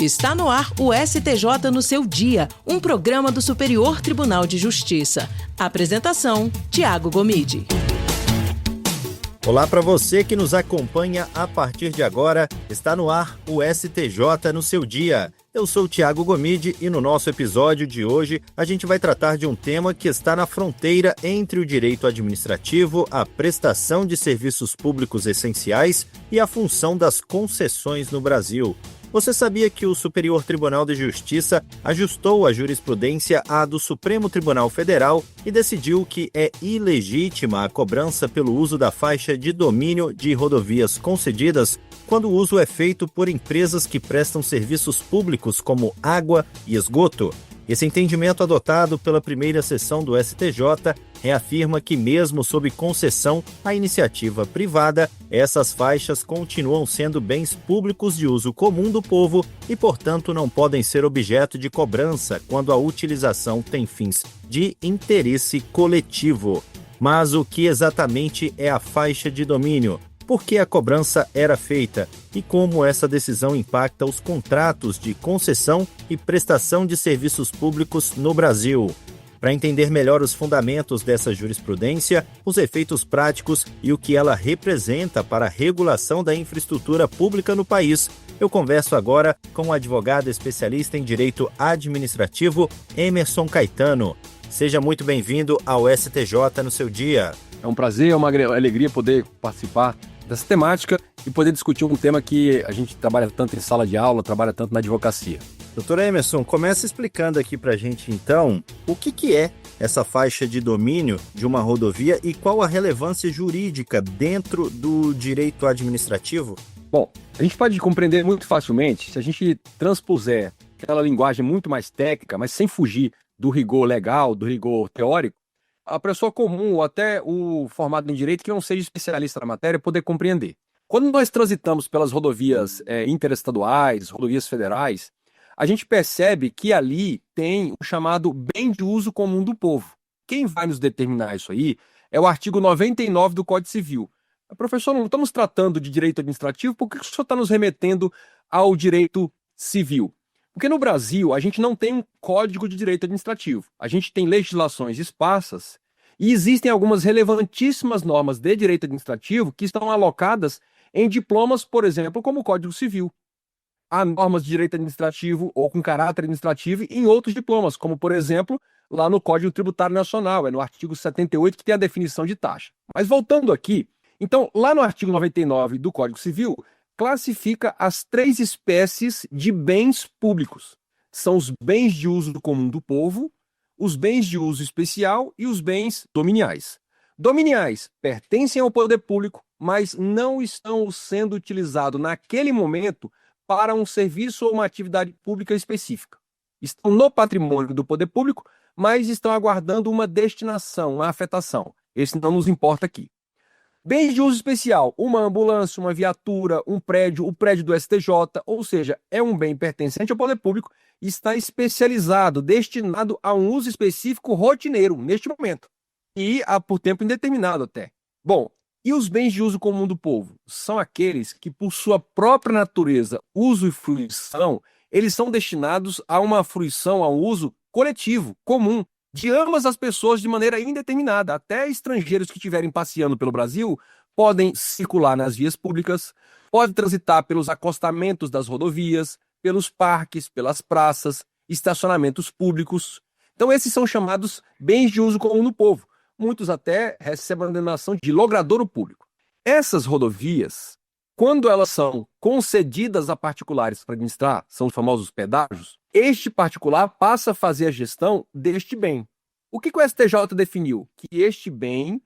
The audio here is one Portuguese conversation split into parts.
Está no ar o STJ no seu dia, um programa do Superior Tribunal de Justiça. Apresentação, Tiago Gomide. Olá para você que nos acompanha a partir de agora. Está no ar o STJ no seu dia. Eu sou o Tiago Gomide e no nosso episódio de hoje a gente vai tratar de um tema que está na fronteira entre o direito administrativo, a prestação de serviços públicos essenciais e a função das concessões no Brasil. Você sabia que o Superior Tribunal de Justiça ajustou a jurisprudência à do Supremo Tribunal Federal e decidiu que é ilegítima a cobrança pelo uso da faixa de domínio de rodovias concedidas quando o uso é feito por empresas que prestam serviços públicos como água e esgoto? Esse entendimento adotado pela primeira sessão do STJ reafirma que, mesmo sob concessão à iniciativa privada, essas faixas continuam sendo bens públicos de uso comum do povo e, portanto, não podem ser objeto de cobrança quando a utilização tem fins de interesse coletivo. Mas o que exatamente é a faixa de domínio? Por que a cobrança era feita e como essa decisão impacta os contratos de concessão e prestação de serviços públicos no Brasil? Para entender melhor os fundamentos dessa jurisprudência, os efeitos práticos e o que ela representa para a regulação da infraestrutura pública no país, eu converso agora com o advogado especialista em direito administrativo, Emerson Caetano. Seja muito bem-vindo ao STJ no seu dia. É um prazer, é uma alegria poder participar dessa temática e poder discutir um tema que a gente trabalha tanto em sala de aula, trabalha tanto na advocacia. Doutor Emerson, começa explicando aqui pra gente, então, o que é essa faixa de domínio de uma rodovia e qual a relevância jurídica dentro do direito administrativo? Bom, a gente pode compreender muito facilmente se a gente transpuser aquela linguagem muito mais técnica, mas sem fugir do rigor legal, do rigor teórico, a pessoa comum ou até o formado em direito que não seja especialista na matéria poder compreender. Quando nós transitamos pelas rodovias interestaduais, rodovias federais, a gente percebe que ali tem o chamado bem de uso comum do povo. Quem vai nos determinar isso aí é o artigo 99 do Código Civil. Professor, não estamos tratando de direito administrativo, por que o senhor está nos remetendo ao direito civil? Porque no Brasil a gente não tem um código de direito administrativo. A gente tem legislações esparsas e existem algumas relevantíssimas normas de direito administrativo que estão alocadas em diplomas, por exemplo, como o Código Civil. Há normas de direito administrativo ou com caráter administrativo em outros diplomas, como, por exemplo, lá no Código Tributário Nacional, é no artigo 78 que tem a definição de taxa. Mas voltando aqui, então, lá no artigo 99 do Código Civil, classifica as 3 espécies de bens públicos. São os bens de uso comum do povo, os bens de uso especial e os bens dominiais. Dominiais pertencem ao poder público, mas não estão sendo utilizados naquele momento para um serviço ou uma atividade pública específica. Estão no patrimônio do poder público, mas estão aguardando uma destinação, uma afetação. Esse não nos importa aqui. Bens de uso especial, uma ambulância, uma viatura, um prédio, o prédio do STJ, ou seja, é um bem pertencente ao poder público e está especializado, destinado a um uso específico rotineiro, neste momento, e por tempo indeterminado até. Bom, e os bens de uso comum do povo? São aqueles que, por sua própria natureza, uso e fruição, eles são destinados a uma fruição, a um uso coletivo, comum, de ambas as pessoas de maneira indeterminada. Até estrangeiros que estiverem passeando pelo Brasil podem circular nas vias públicas, podem transitar pelos acostamentos das rodovias, pelos parques, pelas praças, estacionamentos públicos. Então esses são chamados bens de uso comum do povo. Muitos até recebem a denominação de logradouro público. Essas rodovias, quando elas são concedidas a particulares para administrar, são os famosos pedágios, este particular passa a fazer a gestão deste bem. O que o STJ definiu? Que este bem,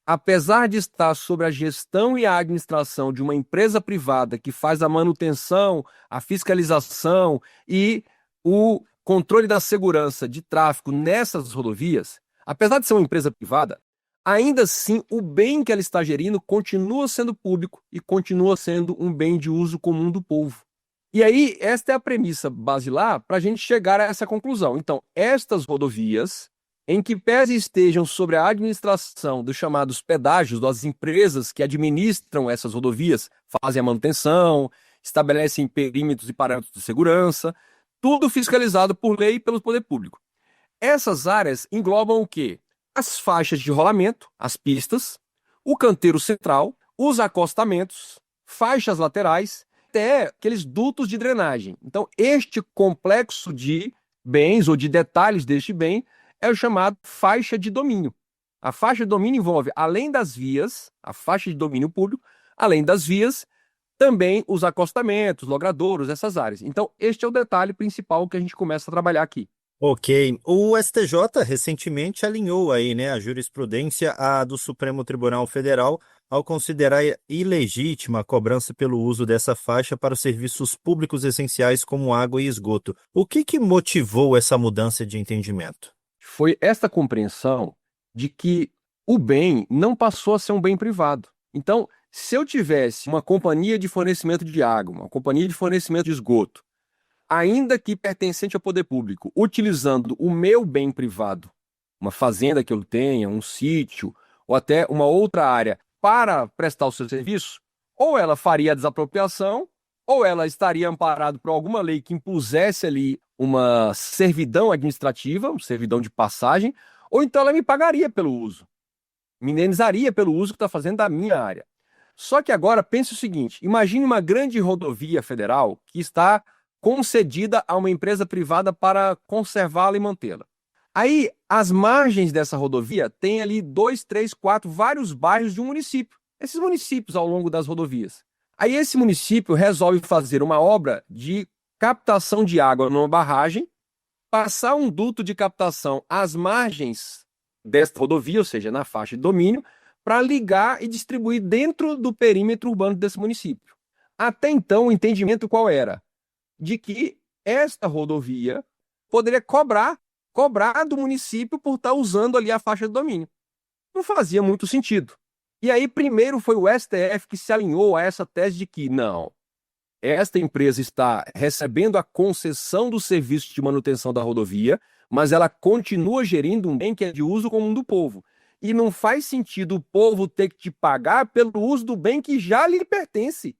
apesar de estar sob a gestão e a administração de uma empresa privada que faz a manutenção, a fiscalização e o controle da segurança de tráfego nessas rodovias, apesar de ser uma empresa privada, ainda assim o bem que ela está gerindo continua sendo público e continua sendo um bem de uso comum do povo. E aí, esta é a premissa basilar para a gente chegar a essa conclusão. Então, estas rodovias, em que pese estejam sobre a administração dos chamados pedágios, das empresas que administram essas rodovias, fazem a manutenção estabelecem perímetros e parâmetros de segurança, tudo fiscalizado por lei e pelo poder público. Essas áreas englobam o quê? As faixas de rolamento, as pistas, o canteiro central, os acostamentos, faixas laterais, até aqueles dutos de drenagem. Então, este complexo de bens ou de detalhes deste bem é o chamado faixa de domínio. A faixa de domínio envolve, além das vias, a faixa de domínio público, além das vias, também os acostamentos, logradouros, essas áreas. Então, este é o detalhe principal que a gente começa a trabalhar aqui. Ok. O STJ recentemente alinhou aí, né, a jurisprudência do Supremo Tribunal Federal ao considerar ilegítima a cobrança pelo uso dessa faixa para os serviços públicos essenciais como água e esgoto. O que motivou essa mudança de entendimento? Foi esta compreensão de que o bem não passou a ser um bem privado. Então, se eu tivesse uma companhia de fornecimento de água, uma companhia de fornecimento de esgoto, ainda que pertencente ao poder público, utilizando o meu bem privado, uma fazenda que eu tenha, um sítio, ou até uma outra área, para prestar o seu serviço, ou ela faria a desapropriação, ou ela estaria amparada por alguma lei que impusesse ali uma servidão administrativa, uma servidão de passagem, ou então ela me pagaria pelo uso, me indenizaria pelo uso que está fazendo da minha área. Só que agora pense o seguinte, imagine uma grande rodovia federal que está concedida a uma empresa privada para conservá-la e mantê-la. Aí, as margens dessa rodovia têm ali 2, 3, 4, vários bairros de um município. Esses municípios ao longo das rodovias. Aí esse município resolve fazer uma obra de captação de água numa barragem, passar um duto de captação às margens desta rodovia, ou seja, na faixa de domínio, para ligar e distribuir dentro do perímetro urbano desse município. Até então, o entendimento qual era? De que esta rodovia poderia cobrar do município por estar usando ali a faixa de domínio. Não fazia muito sentido. E aí, primeiro foi o STF que se alinhou a essa tese de que, não, esta empresa está recebendo a concessão do serviço de manutenção da rodovia, mas ela continua gerindo um bem que é de uso comum do povo. E não faz sentido o povo ter que te pagar pelo uso do bem que já lhe pertence.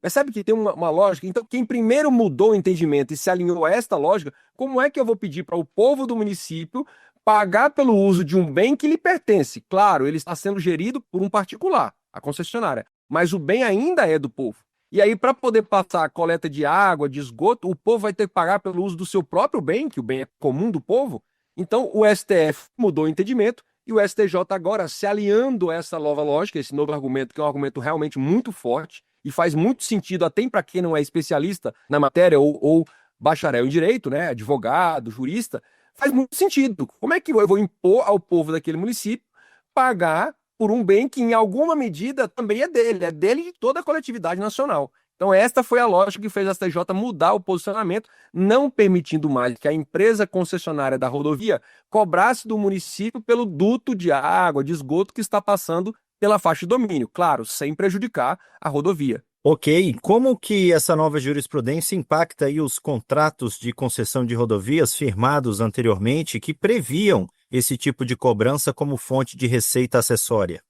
Percebe que tem uma lógica? Então, quem primeiro mudou o entendimento e se alinhou a esta lógica, como é que eu vou pedir para o povo do município pagar pelo uso de um bem que lhe pertence? Claro, ele está sendo gerido por um particular, a concessionária, mas o bem ainda é do povo. E aí, para poder passar a coleta de água, de esgoto, o povo vai ter que pagar pelo uso do seu próprio bem, que o bem é comum do povo. Então, o STF mudou o entendimento e o STJ agora se alinhando a essa nova lógica, esse novo argumento, que é um argumento realmente muito forte, e faz muito sentido até para quem não é especialista na matéria ou bacharel em direito, né, advogado, jurista, faz muito sentido. Como é que eu vou impor ao povo daquele município pagar por um bem que em alguma medida também é dele e de toda a coletividade nacional? Então esta foi a lógica que fez a STJ mudar o posicionamento, não permitindo mais que a empresa concessionária da rodovia cobrasse do município pelo duto de água, de esgoto que está passando pela faixa de domínio, claro, sem prejudicar a rodovia. Ok, como que essa nova jurisprudência impacta aí os contratos de concessão de rodovias firmados anteriormente que previam esse tipo de cobrança como fonte de receita acessória?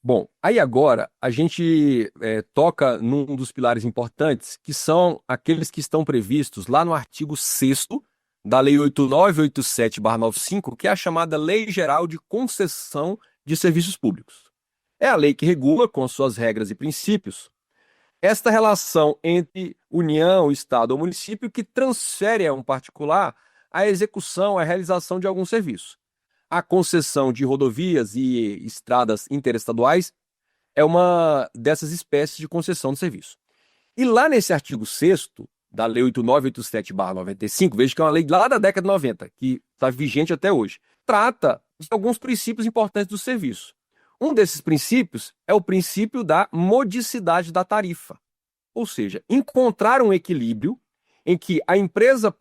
Bom, aí agora a gente toca num dos pilares importantes, que são aqueles que estão previstos lá no artigo 6º da Lei 8987/95, que é a chamada Lei Geral de Concessão de Serviços Públicos. É a lei que regula, com suas regras e princípios, esta relação entre União, Estado ou município que transfere a um particular a execução, a realização de algum serviço. A concessão de rodovias e estradas interestaduais é uma dessas espécies de concessão de serviço. E lá nesse artigo 6º da Lei 8987/95, veja que é uma lei lá da década de 90, que está vigente até hoje, trata de alguns princípios importantes do serviço. Um desses princípios é o princípio da modicidade da tarifa, ou seja, encontrar um equilíbrio em que a empresa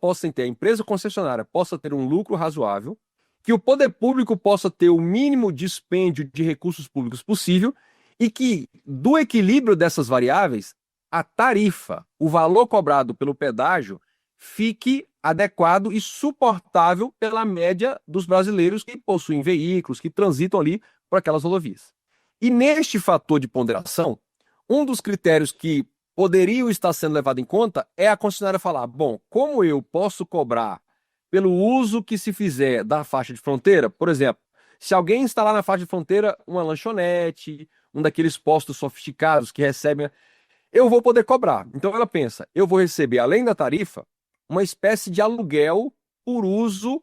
concessionária possa ter um lucro razoável, que o poder público possa ter o mínimo dispêndio de recursos públicos possível e que, do equilíbrio dessas variáveis, a tarifa, o valor cobrado pelo pedágio, fique adequado e suportável pela média dos brasileiros que possuem veículos, que transitam ali por aquelas rodovias. E neste fator de ponderação, um dos critérios que poderiam estar sendo levados em conta é a concessionária falar, bom, como eu posso cobrar pelo uso que se fizer da faixa de fronteira, por exemplo, se alguém instalar na faixa de fronteira uma lanchonete, um daqueles postos sofisticados que recebem, eu vou poder cobrar. Então ela pensa, eu vou receber, além da tarifa, uma espécie de aluguel por uso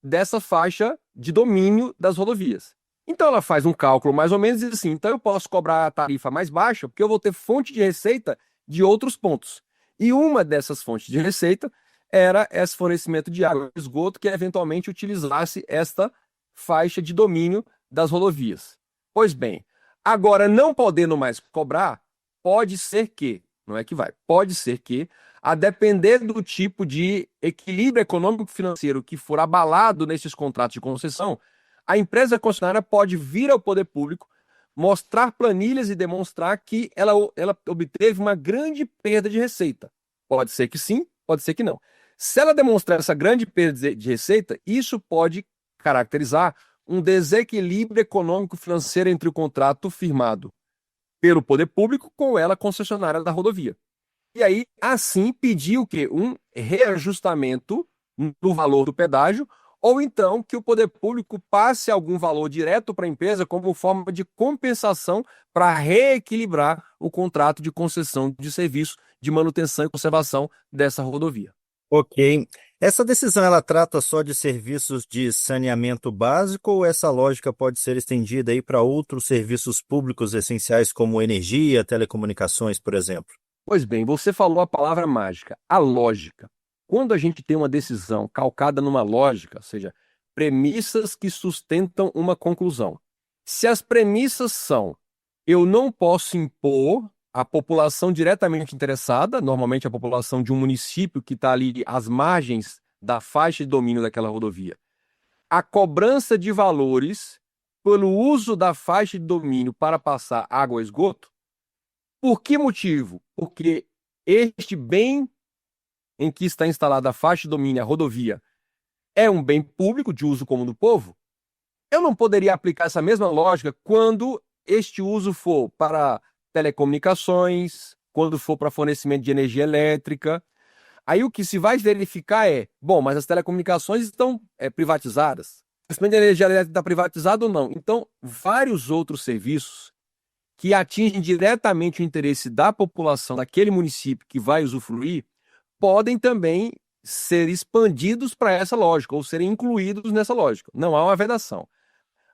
dessa faixa de domínio das rodovias. Então ela faz um cálculo mais ou menos e diz assim, então eu posso cobrar a tarifa mais baixa porque eu vou ter fonte de receita de outros pontos. E uma dessas fontes de receita era esse fornecimento de água e esgoto que eventualmente utilizasse esta faixa de domínio das rodovias. Pois bem, agora não podendo mais cobrar, pode ser que, não é que vai, pode ser que, a depender do tipo de equilíbrio econômico-financeiro que for abalado nesses contratos de concessão, a empresa concessionária pode vir ao poder público, mostrar planilhas e demonstrar que ela obteve uma grande perda de receita. Pode ser que sim, pode ser que não. Se ela demonstrar essa grande perda de receita, isso pode caracterizar um desequilíbrio econômico-financeiro entre o contrato firmado pelo poder público com ela, concessionária da rodovia. E aí, assim, pedir o quê? Um reajustamento no valor do pedágio, ou então que o poder público passe algum valor direto para a empresa como forma de compensação para reequilibrar o contrato de concessão de serviço de manutenção e conservação dessa rodovia. Ok. Essa decisão ela trata só de serviços de saneamento básico ou essa lógica pode ser estendida aí para outros serviços públicos essenciais como energia, telecomunicações, por exemplo? Pois bem, você falou a palavra mágica, a lógica. Quando a gente tem uma decisão calcada numa lógica, ou seja, premissas que sustentam uma conclusão. Se as premissas são, eu não posso impor à população diretamente interessada, normalmente a população de um município que está ali às margens da faixa de domínio daquela rodovia, a cobrança de valores pelo uso da faixa de domínio para passar água e esgoto. Por que motivo? Porque este bem em que está instalada a faixa de domínio, a rodovia, é um bem público de uso comum do povo, eu não poderia aplicar essa mesma lógica quando este uso for para telecomunicações, quando for para fornecimento de energia elétrica. Aí o que se vai verificar é, bom, mas as telecomunicações estão privatizadas. O fornecimento de energia elétrica está privatizado ou não? Então, vários outros serviços que atingem diretamente o interesse da população daquele município que vai usufruir, podem também ser expandidos para essa lógica, ou serem incluídos nessa lógica. Não há uma vedação.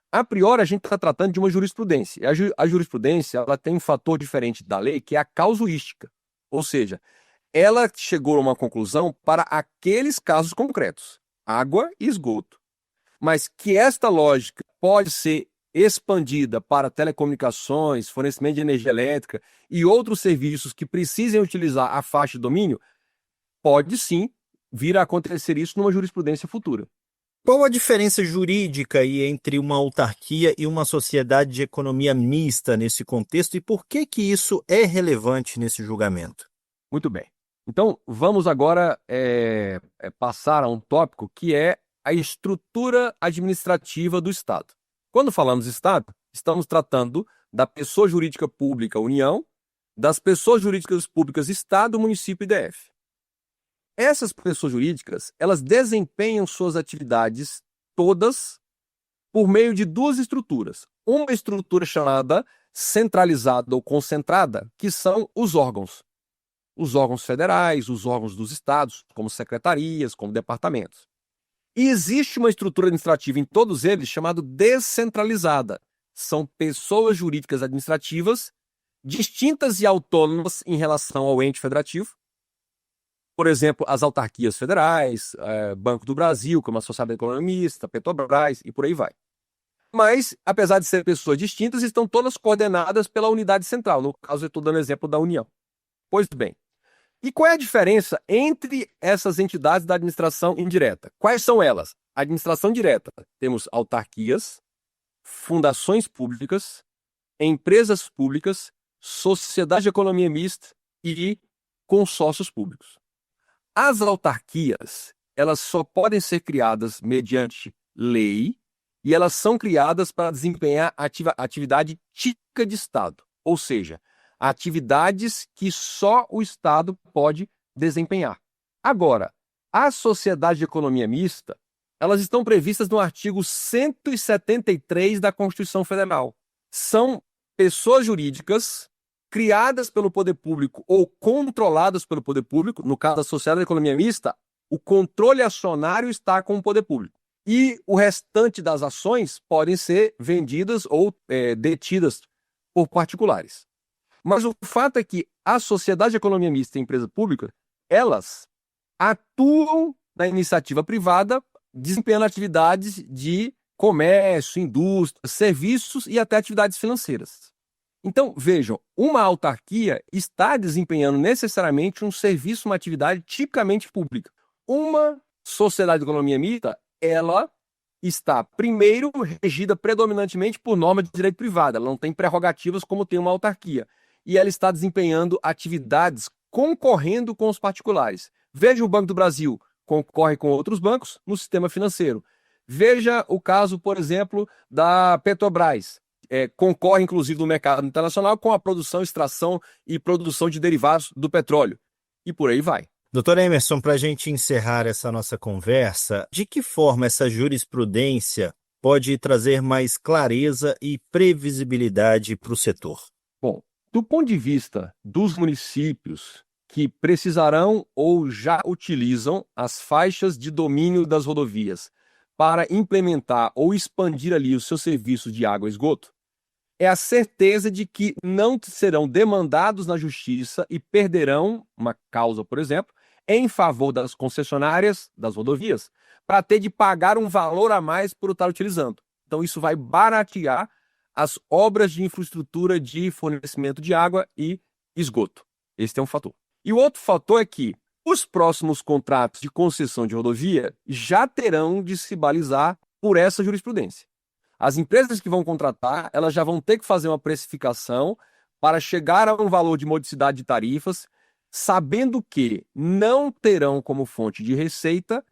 A priori, a gente está tratando de uma jurisprudência. A jurisprudência ela tem um fator diferente da lei, que é a casuística. Ou seja, ela chegou a uma conclusão para aqueles casos concretos, água e esgoto. Mas que esta lógica pode ser expandida para telecomunicações, fornecimento de energia elétrica e outros serviços que precisem utilizar a faixa de domínio, pode sim vir a acontecer isso numa jurisprudência futura. Qual a diferença jurídica aí entre uma autarquia e uma sociedade de economia mista nesse contexto e por que que isso é relevante nesse julgamento? Muito bem. Então, vamos agora passar a um tópico que é a estrutura administrativa do Estado. Quando falamos Estado, estamos tratando da pessoa jurídica pública União, das pessoas jurídicas públicas Estado, município e DF. Essas pessoas jurídicas, elas desempenham suas atividades todas por meio de duas estruturas. Uma estrutura chamada centralizada ou concentrada, que são os órgãos. Os órgãos federais, os órgãos dos estados, como secretarias, como departamentos. E existe uma estrutura administrativa em todos eles chamada descentralizada. São pessoas jurídicas administrativas distintas e autônomas em relação ao ente federativo. Por exemplo, as autarquias federais, Banco do Brasil, como a Sociedade Economista, Petrobras e por aí vai. Mas, apesar de serem pessoas distintas, estão todas coordenadas pela unidade central. No caso, eu estou dando exemplo da União. Pois bem, e qual é a diferença entre essas entidades da administração indireta? Quais são elas? A administração direta, temos autarquias, fundações públicas, empresas públicas, sociedade de economia mista e consórcios públicos. As autarquias, elas só podem ser criadas mediante lei e elas são criadas para desempenhar atividade típica de Estado. Ou seja, atividades que só o Estado pode desempenhar. Agora, as sociedades de economia mista, elas estão previstas no artigo 173 da Constituição Federal. São pessoas jurídicas criadas pelo poder público ou controladas pelo poder público. No caso da sociedade de economia mista, o controle acionário está com o poder público. E o restante das ações podem ser vendidas ou detidas por particulares. Mas o fato é que a sociedade de economia mista e a empresa pública, elas atuam na iniciativa privada, desempenhando atividades de comércio, indústria, serviços e até atividades financeiras. Então, vejam, uma autarquia está desempenhando necessariamente um serviço, uma atividade tipicamente pública. Uma sociedade de economia mista, ela está, primeiro, regida predominantemente por norma de direito privado. Ela não tem prerrogativas como tem uma autarquia. E ela está desempenhando atividades concorrendo com os particulares. Veja o Banco do Brasil, concorre com outros bancos no sistema financeiro. Veja o caso, por exemplo, da Petrobras. Concorre, inclusive, no mercado internacional com a produção, extração e produção de derivados do petróleo. E por aí vai. Doutor Emerson, para a gente encerrar essa nossa conversa, de que forma essa jurisprudência pode trazer mais clareza e previsibilidade para o setor? Bom, do ponto de vista dos municípios que precisarão ou já utilizam as faixas de domínio das rodovias para implementar ou expandir ali os seus serviços de água e esgoto, é a certeza de que não serão demandados na justiça e perderão uma causa, por exemplo, em favor das concessionárias das rodovias, para ter de pagar um valor a mais por estar utilizando. Então isso vai baratear as obras de infraestrutura de fornecimento de água e esgoto. Esse é um fator. E o outro fator é que os próximos contratos de concessão de rodovia já terão de se balizar por essa jurisprudência. As empresas que vão contratar, elas já vão ter que fazer uma precificação para chegar a um valor de modicidade de tarifas, sabendo que não terão como fonte de receita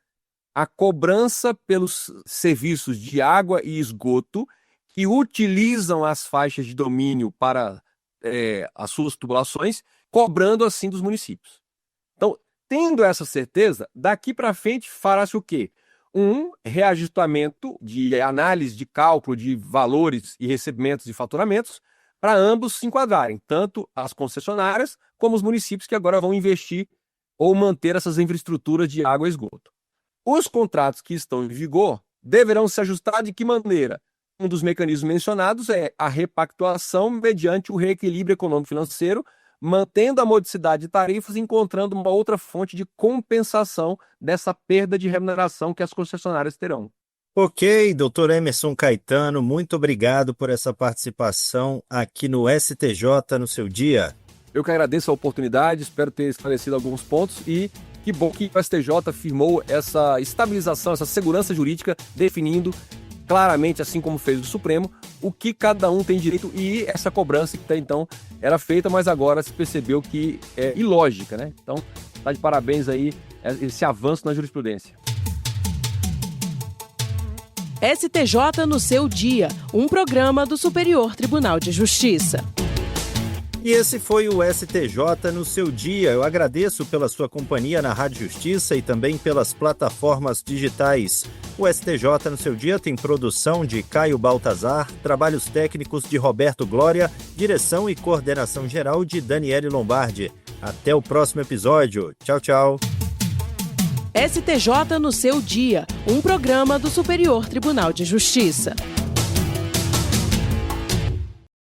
a cobrança pelos serviços de água e esgoto que utilizam as faixas de domínio para as suas tubulações, cobrando assim dos municípios. Então, tendo essa certeza, daqui para frente fará-se o quê? Um reajustamento de análise de cálculo de valores e recebimentos e faturamentos para ambos se enquadrarem, tanto as concessionárias como os municípios que agora vão investir ou manter essas infraestruturas de água e esgoto. Os contratos que estão em vigor deverão se ajustar de que maneira? Um dos mecanismos mencionados é a repactuação mediante o reequilíbrio econômico-financeiro, mantendo a modicidade de tarifas e encontrando uma outra fonte de compensação dessa perda de remuneração que as concessionárias terão. Ok, doutor Emerson Caetano, muito obrigado por essa participação aqui no STJ no seu dia. Eu que agradeço a oportunidade, espero ter esclarecido alguns pontos e que bom que o STJ firmou essa estabilização, essa segurança jurídica, definindo claramente, assim como fez o Supremo, o que cada um tem direito e essa cobrança que até então era feita, mas agora se percebeu que é ilógica, né? Então, tá de parabéns aí esse avanço na jurisprudência. STJ no seu dia, um programa do Superior Tribunal de Justiça. E esse foi o STJ no seu dia. Eu agradeço pela sua companhia na Rádio Justiça e também pelas plataformas digitais. O STJ no seu dia tem produção de Caio Baltazar, trabalhos técnicos de Roberto Glória, direção e coordenação geral de Daniele Lombardi. Até o próximo episódio. Tchau, tchau. STJ no seu dia, um programa do Superior Tribunal de Justiça.